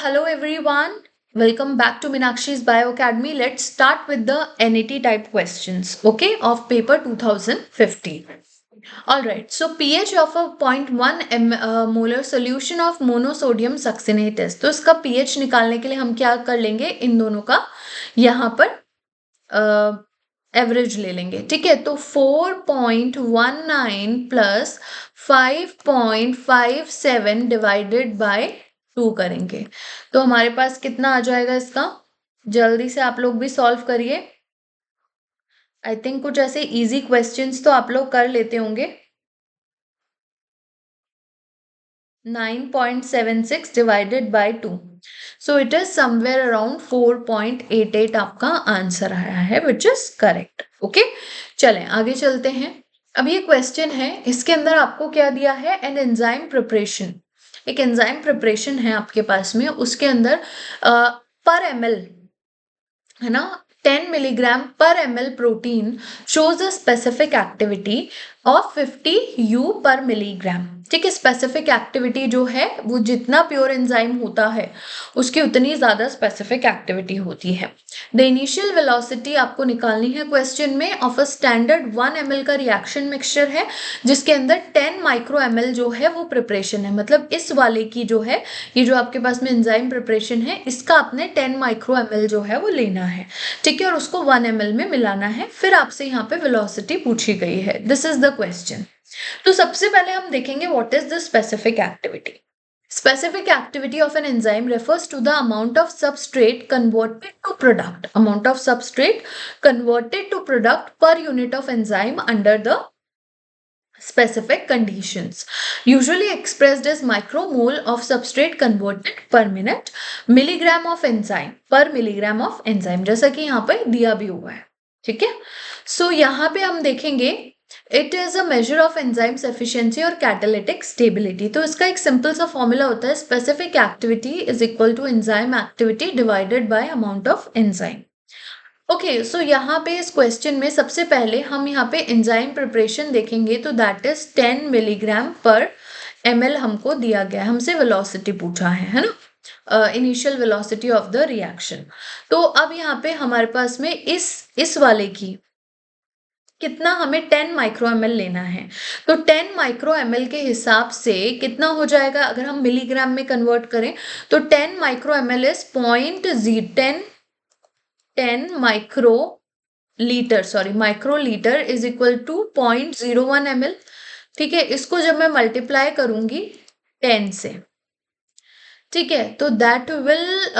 Hello everyone, welcome back to Meenakshi's Bio Academy. Let's start with the NET type questions, okay, of paper 2050. Alright, so pH of a 0.1 molar solution of monosodium succinate is. तो इसका pH निकालने के लिए हम क्या कर लेंगे, इन दोनों का यहाँ पर एवरेज ले लेंगे, ठीक है। तो 4.19 प्लस 5.57 डिवाइडेड बाय 2 करेंगे तो हमारे पास कितना आ जाएगा इसका। जल्दी से आप लोग भी सॉल्व करिए। आई थिंक कुछ ऐसे इजी क्वेश्चंस तो आप लोग कर लेते होंगे। 9.76 divided by 2, so it is somewhere around 4.88 आपका आंसर आया है, विच इज करेक्ट। ओके, चलें आगे चलते हैं। अब ये क्वेश्चन है, इसके अंदर आपको क्या दिया है, एन एंजाइम प्रिपरेशन। एक एंजाइम प्रिपरेशन है आपके पास में, उसके अंदर पर ml है ना 10 मिलीग्राम पर ml protein shows a specific activity of 50 U पर मिलीग्राम। ठीक है, स्पेसिफिक एक्टिविटी जो है वो जितना प्योर एंजाइम होता है उसकी उतनी ज्यादा स्पेसिफिक एक्टिविटी होती है। द इनिशियल वेलोसिटी आपको निकालनी है क्वेश्चन में ऑफ अ स्टैंडर्ड 1 ml का रिएक्शन मिक्सचर है जिसके अंदर 10 माइक्रो ml जो है वो प्रिपरेशन है। मतलब इस वाले की जो है, ये जो आपके पास में एंजाइम प्रिपरेशन है, इसका आपने 10 माइक्रो ml जो है वो लेना है, ठीक है, और उसको 1 ml में मिलाना है। फिर आपसे यहाँ पे वेलोसिटी पूछी गई है। This is the question. तो सबसे पहले हम देखेंगे what is the specific activity. Specific activity of an enzyme refers to the amount of substrate converted to product. Amount of substrate converted to product per unit of enzyme under the specific conditions. Usually expressed as micromole of substrate converted per minute, milligram of enzyme per milligram of enzyme, जैसा कि यहाँ पे दिया भी हुआ है, ठीक है। सो यहाँ पे हम देखेंगे it is a measure of enzymes efficiency और कैटालिटिक स्टेबिलिटी। तो इसका एक सिंपल सा फॉर्मूला होता है, specific activity is equal to enzyme activity divided by amount of enzyme. Okay, so यहाँ पे इस क्वेश्चन में सबसे पहले हम यहाँ पे एंजाइम प्रिपरेशन देखेंगे, तो दैट इज 10 मिलीग्राम पर ml हमको दिया गया है, हमसे वेलोसिटी पूछा है ना, initial velocity of the reaction. तो अब यहाँ पे हमारे पास में इस वाले की कितना, हमें 10 माइक्रो ml लेना है। तो 10 माइक्रो ml के हिसाब से कितना हो जाएगा, अगर हम मिलीग्राम में कन्वर्ट करें तो 10 माइक्रो ml इज 10 micro litre is equal to 0.01 ml। ठीक है, इसको जब मैं मल्टीप्लाई करूंगी 10 से, ठीक है, तो दैट विल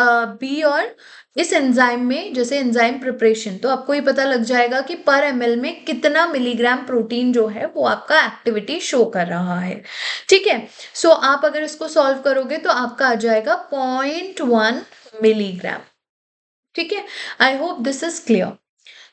बी, और इस एंजाइम में जैसे एंजाइम प्रिपरेशन, तो आपको ये पता लग जाएगा कि पर ml में कितना मिलीग्राम प्रोटीन जो है वो आपका एक्टिविटी शो कर रहा है, ठीक है। सो आप अगर इसको सॉल्व करोगे तो आपका आ जाएगा 0.1 मिलीग्राम, ठीक है। I hope this is clear.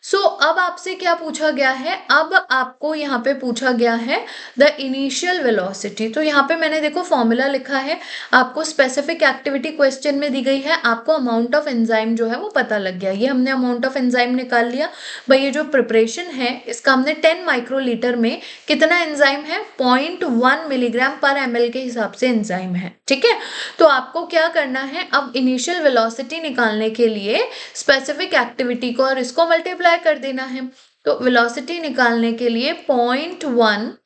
So अब आपसे क्या पूछा गया है, अब आपको यहाँ पे पूछा गया है द इनिशियल वेलोसिटी। तो यहाँ पे मैंने देखो फॉर्मूला लिखा है, आपको स्पेसिफिक एक्टिविटी क्वेश्चन में दी गई है, आपको अमाउंट ऑफ एंजाइम जो है वो पता लग गया। ये हमने अमाउंट ऑफ एंजाइम निकाल लिया भाई। ये जो प्रिपरेशन है इसका हमने 10 माइक्रोलीटर में कितना एंजाइम है, 0.1 मिलीग्राम पर ml के हिसाब से एंजाइम है, ठीक है। तो आपको क्या करना है, अब इनिशियल वेलोसिटी निकालने के लिए स्पेसिफिक एक्टिविटी को और इसको मल्टीप्लाई कर देना है। तो वेलोसिटी निकालने के लिए 0.1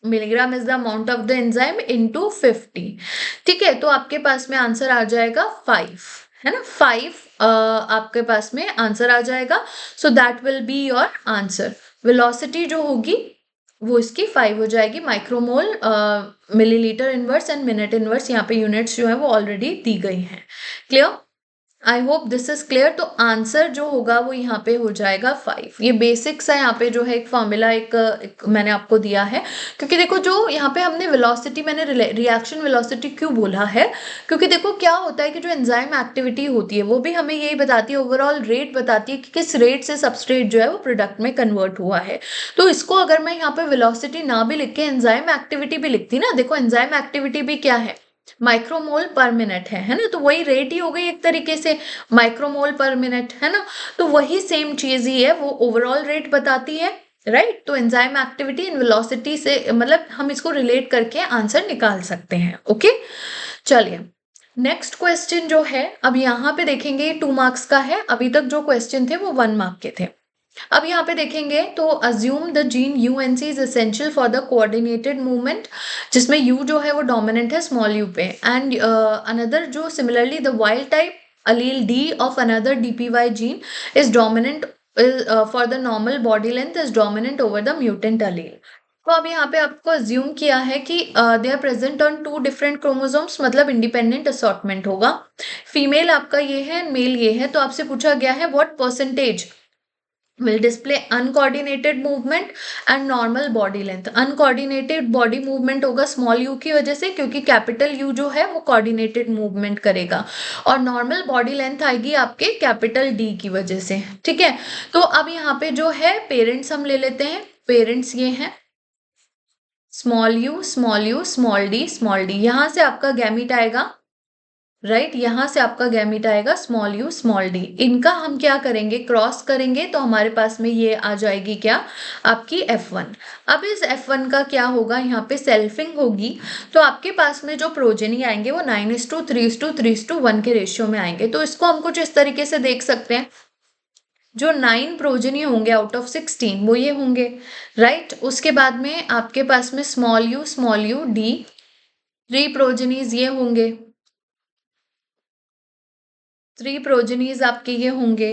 milligram is the amount of the enzyme into 50, ठीक है। तो आपके पास में आंसर आ जाएगा 5, है ना, 5 आपके पास में आंसर आ जाएगा। So that will be your answer. Velocity जो होगी वो इसकी 5 हो जाएगी। Micromole, millilitre inverse and minute inverse, यहाँ पे यूनिट्स जो है वो ऑलरेडी दी गई हैं। Clear, I hope this is clear. तो आंसर जो होगा वो यहाँ पे हो जाएगा 5। ये बेसिक्स है, यहाँ पे जो है एक फॉर्मूला एक मैंने आपको दिया है, क्योंकि देखो जो यहाँ पे हमने वेलोसिटी, मैंने रिएक्शन वेलोसिटी क्यों बोला है, क्योंकि देखो क्या होता है कि जो एंजाइम एक्टिविटी होती है वो भी हमें यही बताती है, ओवरऑल रेट बताती है कि किस रेट से सबस्ट्रेट जो है वो प्रोडक्ट में कन्वर्ट हुआ है। तो इसको अगर मैं यहाँ पे वेलोसिटी ना भी लिख के एंजाइम एक्टिविटी भी लिखती ना, देखो एंजाइम एक्टिविटी भी क्या है, माइक्रोमोल पर मिनट है ना, तो वही रेट ही हो गई एक तरीके से, माइक्रोमोल पर मिनट, है ना। तो वही सेम चीज ही है, वो ओवरऑल रेट बताती है, राइट। तो एंजाइम एक्टिविटी इन वेलोसिटी से, मतलब हम इसको रिलेट करके आंसर निकाल सकते हैं। ओके, चलिए नेक्स्ट क्वेश्चन जो है, अब यहाँ पे देखेंगे 2 मार्क्स का है, अभी तक जो क्वेश्चन थे वो 1 मार्क के थे। अब यहाँ पे देखेंगे तो assume the gene UNC is essential for the coordinated movement, जिसमें यू जो है वो डोमिनेंट है स्मॉल यू पे, एंड अनदर जो similarly the wild type allele D of another DPY gene is dominant for the normal body length is dominant over the mutant allele. तो अब यहाँ पे आपको अज्यूम किया है कि they are present on 2 different chromosomes, मतलब इंडिपेंडेंट असॉर्टमेंट होगा। फीमेल आपका ये है, मेल ये है, तो आपसे पूछा गया है what percentage will display uncoordinated movement and normal body length। uncoordinated body movement होगा स्मॉल यू की वजह से, क्योंकि कैपिटल यू जो है वो कोऑर्डिनेटेड मूवमेंट करेगा, और नॉर्मल बॉडी लेंथ आएगी आपके कैपिटल डी की वजह से। ठीक है, तो अब यहाँ पे जो है पेरेंट्स हम ले लेते हैं। पेरेंट्स ये हैं स्मॉल यू स्मॉल डी, यहाँ से आपका गैमीट आएगा, राइट, यहाँ से आपका गैमीट आएगा स्मॉल यू स्मॉल डी। इनका हम क्या करेंगे, क्रॉस करेंगे, तो हमारे पास में ये आ जाएगी क्या, आपकी F1। अब इस F1 का क्या होगा, यहाँ पे सेल्फिंग होगी, तो आपके पास में जो प्रोजेनी आएंगे वो 9:3:3:1 के रेशियो में आएंगे। तो इसको हम कुछ इस तरीके से देख सकते हैं, जो 9 प्रोजेनी होंगे आउट ऑफ 16 वो ये होंगे, राइट। उसके बाद में आपके पास में स्मॉल यू डी, 3 प्रोजेनीज ये होंगे, 3 प्रोजेनीज आपके ये होंगे,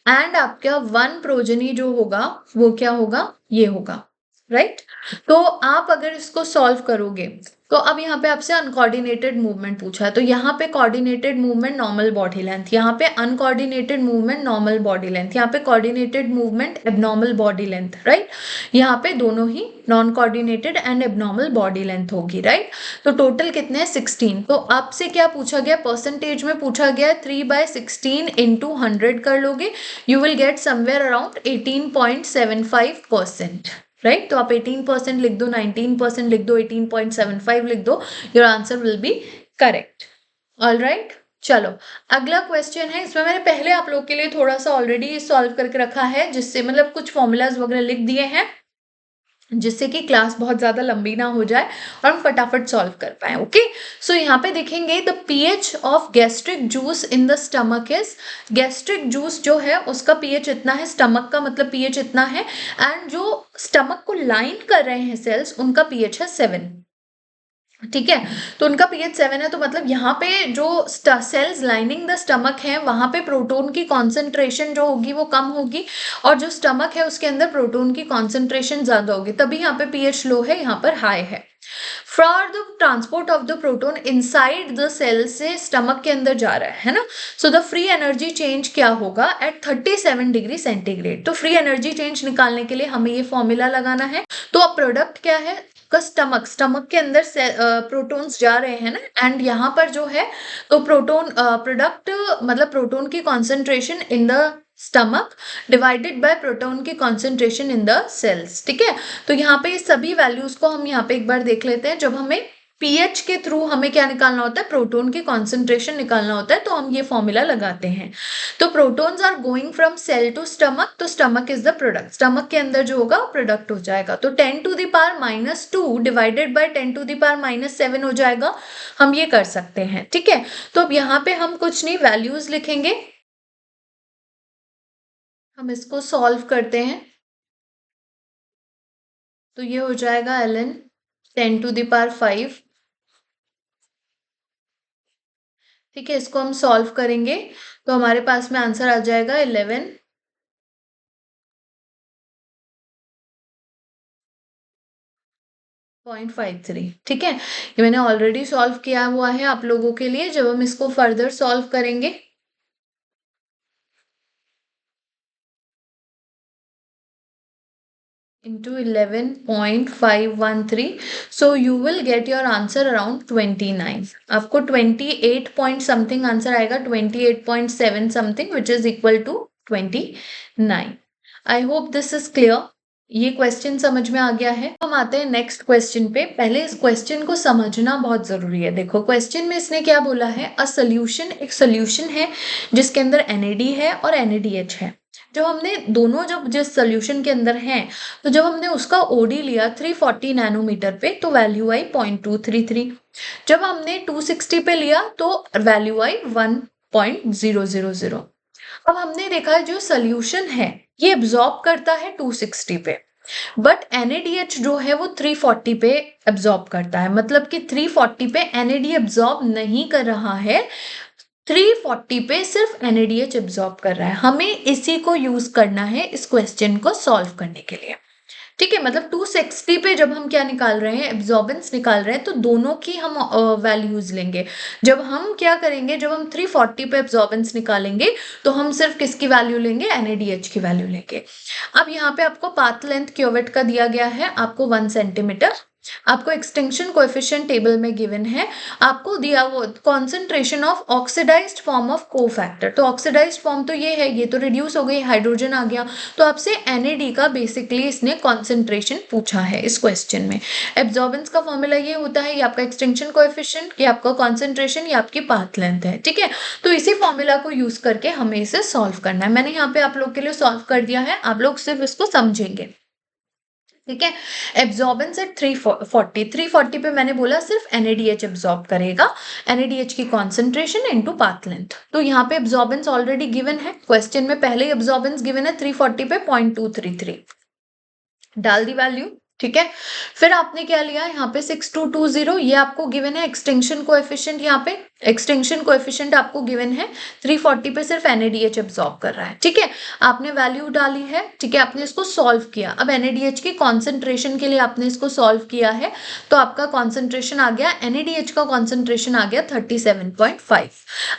एंड आपका 1 प्रोजेनी जो होगा वो क्या होगा, ये होगा, राइट। तो आप अगर इसको सॉल्व करोगे, तो अब यहाँ पे आपसे अनकोऑर्डिनेटेड मूवमेंट पूछा है, तो यहाँ पे coordinated movement normal body length, यहाँ पे uncoordinated movement normal body length, यहाँ पे coordinated movement abnormal body length, right. यहाँ पे दोनों ही non coordinated and abnormal body length होगी, राइट। तो टोटल कितने हैं, 16। तो आपसे क्या पूछा गया, परसेंटेज में पूछा गया 3/16 into 100 कर लोगे, you will get somewhere around 18.75%, right. तो आप 18% लिख दो, 19% लिख दो, 18.75 लिख दो, your answer will be correct. All right, चलो अगला क्वेश्चन है। इसमें मैंने पहले आप लोग के लिए थोड़ा सा ऑलरेडी सॉल्व करके रखा है, जिससे मतलब कुछ फॉर्मूलाज वगैरह लिख दिए हैं, जिससे कि क्लास बहुत ज़्यादा लंबी ना हो जाए और हम फटाफट सॉल्व कर पाए। ओके, सो यहाँ पे देखेंगे the pH of gastric juice in the stomach is, gastric juice जो है उसका पीएच इतना है, स्टमक का मतलब पीएच इतना है, एंड जो स्टमक को लाइन कर रहे हैं सेल्स उनका पीएच है 7। ठीक है, तो उनका पीएच 7 है, तो मतलब यहाँ पे जो सेल्स लाइनिंग द स्टमक है वहां पे प्रोटोन की कॉन्सेंट्रेशन जो होगी वो कम होगी, और जो स्टमक है उसके अंदर प्रोटोन की कॉन्सेंट्रेशन ज्यादा होगी, तभी यहाँ पे पीएच लो है, यहाँ पर हाई है। For the transport of the proton inside the cell से स्टमक के अंदर जा रहा है ना, so the free energy change क्या होगा एट 37 डिग्री सेंटीग्रेड। तो फ्री एनर्जी चेंज निकालने के लिए हमें ये फॉर्मूला लगाना है। तो अब प्रोडक्ट क्या है का, स्टमक के अंदर प्रोटॉन्स जा रहे हैं ना, एंड यहाँ पर जो है तो प्रोटोन प्रोडक्ट मतलब प्रोटोन की concentration in the stomach divided by proton की कॉन्सेंट्रेशन इन द सेल्स। ठीक है, तो यहाँ पे सभी वैल्यूज को हम यहाँ पे एक बार देख लेते हैं। जब हमें पीएच के थ्रू हमें क्या निकालना होता है, प्रोटोन की कॉन्सेंट्रेशन निकालना होता है, तो हम ये फॉर्मूला लगाते हैं। तो protons are going from cell to stomach, तो stomach is the product, stomach के अंदर जो होगा प्रोडक्ट हो जाएगा, तो 10⁻⁻2 डिवाइडेड बाय 10⁻⁻7 हो जाएगा। हम ये कर सकते हैं। ठीक है, तो अब यहाँ पे हम कुछ नहीं वैल्यूज लिखेंगे, हम इसको सॉल्व करते हैं। तो ये हो जाएगा ln 10⁵। ठीक है, इसको हम सॉल्व करेंगे तो हमारे पास में आंसर आ जाएगा 11.53। ठीक है, ये मैंने ऑलरेडी सॉल्व किया हुआ है आप लोगों के लिए। जब हम इसको फर्दर सॉल्व करेंगे into 11.513, so you will get your answer around 29। आपको 28 point something आंसर आएगा, 28.7 something which is equal to 29। I hope this is clear। ये क्वेश्चन समझ में आ गया है। हम आते हैं नेक्स्ट क्वेश्चन पे। पहले इस क्वेश्चन को समझना बहुत जरूरी है। देखो क्वेश्चन में इसने क्या बोला है, अ सोल्यूशन, एक सोल्यूशन है जिसके अंदर NAD है और NADH है, जब हमने दोनों जब जिस सोल्यूशन के अंदर हैं, तो जब हमने उसका ओडी लिया 340 नैनोमीटर पे तो वैल्यू आई 0.233। जब हमने 260 पे लिया तो वैल्यू आई 1.000। अब हमने देखा जो सोल्यूशन है ये एब्जॉर्ब करता है 260 पे, बट NaDH जो है वो 340 पे एब्जॉर्ब करता है, मतलब कि 340 पे NAD एब्जॉर्ब नहीं कर रहा है, 340 पे सिर्फ NaDH एब्जॉर्ब कर रहा है। हमें इसी को यूज करना है इस क्वेश्चन को सॉल्व करने के लिए। ठीक है, मतलब 260 पे जब हम क्या निकाल रहे हैं, एब्जॉर्बेंस निकाल रहे हैं, तो दोनों की हम वैल्यूज लेंगे। जब हम क्या करेंगे, जब हम 340 पे एब्जॉर्बेंस निकालेंगे तो हम सिर्फ किसकी वैल्यू लेंगे, NaDH की वैल्यू लेंगे। अब यहाँ पे आपको पाथ लेंथ क्यूवेट का दिया गया है, आपको 1 सेंटीमीटर। आपको एक्सटिंक्शन कोएफिशिएंट टेबल में गिवन है, आपको दिया वो concentration of oxidised form of cofactor. तो ऑक्सीडाइज्ड फॉर्म तो ये है, ये तो रिड्यूस हो गई, हाइड्रोजन आ गया, तो आपसे NAD का बेसिकली इसने कॉन्सेंट्रेशन पूछा है इस क्वेश्चन में। एब्जॉर्बेंस का फॉर्मूला ये होता है, ये आपका एक्सटिंक्शन कोएफिशिएंट, ये आपका कॉन्सेंट्रेशन, ये आपकी पाथ लेंथ है। ठीक है, तो इसी फॉर्मूला को यूज करके हमें इसे सॉल्व करना है। मैंने यहाँ पे आप लोग के लिए सॉल्व कर दिया है, आप लोग सिर्फ इसको समझेंगे। ठीक है, एब्जॉर्बेंस एट 340 पे मैंने बोला सिर्फ NaDH एब्जॉर्ब करेगा, NaDH की कॉन्सेंट्रेशन इनटू पाथ लेंथ। तो यहाँ पे एब्जॉर्बेंस ऑलरेडी गिवन है, क्वेश्चन में पहले ही एब्जॉर्बेंस गिवन है 340 पे 0.233, डाल दी वैल्यू। ठीक है, फिर आपने क्या लिया यहाँ पे 6220, ये आपको गिवन है एक्सटिंक्शन कोएफिशिएंट, यहाँ पे एक्सटिंक्शन कोएफिशिएंट आपको गिवन है 340 पे सिर्फ NaDH एब्जॉर्ब कर रहा है। ठीक है, आपने वैल्यू डाली है, ठीक है, आपने इसको सॉल्व किया। अब NaDH की कॉन्सेंट्रेशन के लिए आपने इसको सॉल्व किया है, तो आपका कॉन्सेंट्रेशन आ गया, NaDH का कॉन्सेंट्रेशन आ गया 37.5।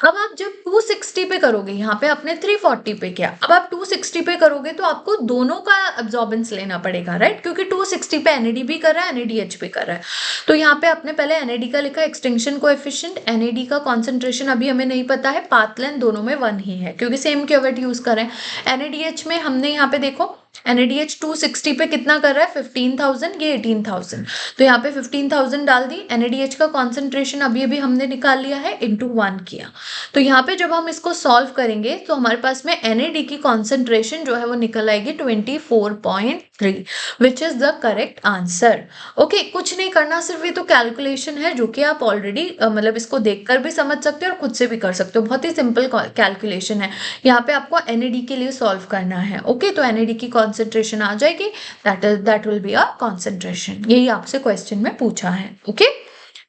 अब आप जब 260 पे करोगे, यहाँ पे आपने 340 पे किया, अब आप 260 पे करोगे तो आपको दोनों का एब्जॉर्बेंस लेना पड़ेगा, राइट, क्योंकि 260 पे NAD भी कर रहा है, NaDH भी कर रहा है। तो यहाँ पे आपने पहले NAD का लिखा एक्सटिंक्शन कोएफिशिएंट, NAD का कॉन्सेंट्रेशन अभी हमें नहीं पता है, पाथ लेंथ दोनों में 1 ही है क्योंकि सेम क्यूवेट यूज कर रहे हैं। NaDH में हमने यहाँ पे देखो NaDH 260 पे कितना कर रहा है, 15,000, ये 18,000, तो यहाँ पे 15,000 डाल दी। NaDH का कॉन्सेंट्रेशन अभी हमने निकाल लिया है, इंटू 1 किया। तो यहाँ पे जब हम इसको सॉल्व करेंगे तो हमारे पास में NAD की कॉन्सेंट्रेशन जो है वो निकल आएगी 24.3, which is the correct answer. Okay, कुछ नहीं करना, सिर्फ ये तो कैलकुलेशन है जो कि आप ऑलरेडी मतलब इसको देखकर भी समझ सकते हो और खुद से भी कर सकते हो, बहुत ही सिंपल कैलकुलेशन है। यहाँ पे आपको NAD के लिए सॉल्व करना है। ओके, तो NAD की कॉन्सेंट्रेशन आ जाएगी, that will be a concentration, यही आपसे क्वेश्चन में पूछा है। ओके,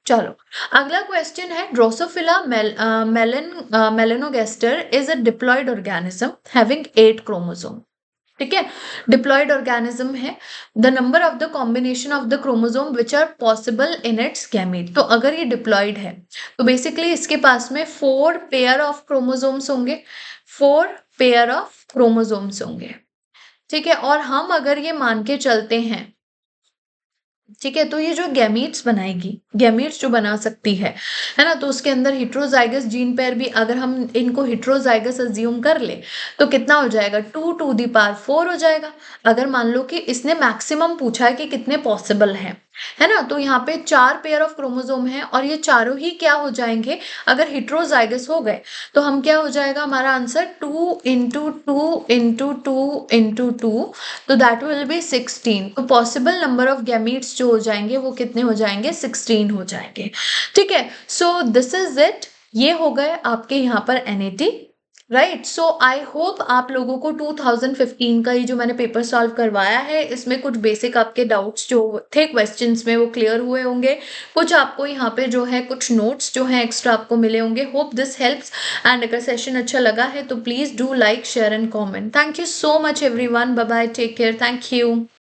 चलो अगला क्वेश्चन है, drosophila melanogaster is a diploid organism having 8 chromosome. ठीक है, डिप्लॉयड ऑर्गेनिज्म है, the number of the combination of the chromosome which are possible in its gamete. तो अगर ये डिप्लॉयड है तो बेसिकली इसके पास में 4 पेयर ऑफ क्रोमोसोम्स होंगे, 4 पेयर ऑफ क्रोमोसोम्स होंगे। ठीक है, और हम अगर ये मान के चलते हैं, ठीक है, तो ये जो गैमीट्स बनाएगी, गैमीट्स जो बना सकती है ना, तो उसके अंदर हिट्रोजाइगस जीन पेयर भी अगर हम इनको हिट्रोजाइगस अज्यूम कर ले तो कितना हो जाएगा, 2 टू द पावर 4 हो जाएगा। अगर मान लो कि इसने मैक्सिमम पूछा है कि कितने पॉसिबल हैं, है ना, तो यहाँ पे 4 पेयर ऑफ क्रोमोसोम है और ये चारों ही क्या हो जाएंगे, अगर हिट्रोजाइगस हो गए तो हम क्या हो जाएगा हमारा आंसर 2 इंटू 2 इंटू 2 इंटू 2, तो दैट विल बी 16। तो पॉसिबल नंबर ऑफ गैमीट्स जो हो जाएंगे वो कितने हो जाएंगे, 16 हो जाएंगे। ठीक है, सो दिस इज इट, ये हो गए आपके यहाँ पर NAD, right. So I hope आप लोगों को 2015 का ये जो मैंने पेपर सॉल्व करवाया है इसमें कुछ बेसिक आपके डाउट्स जो थे क्वेश्चंस में वो क्लियर हुए होंगे, कुछ आपको यहाँ पे जो है कुछ नोट्स जो है एक्स्ट्रा आपको मिले होंगे। होप दिस हेल्प्स, एंड अगर सेशन अच्छा लगा है तो please do like, share and comment. Thank you so much everyone, bye bye, take care, thank you.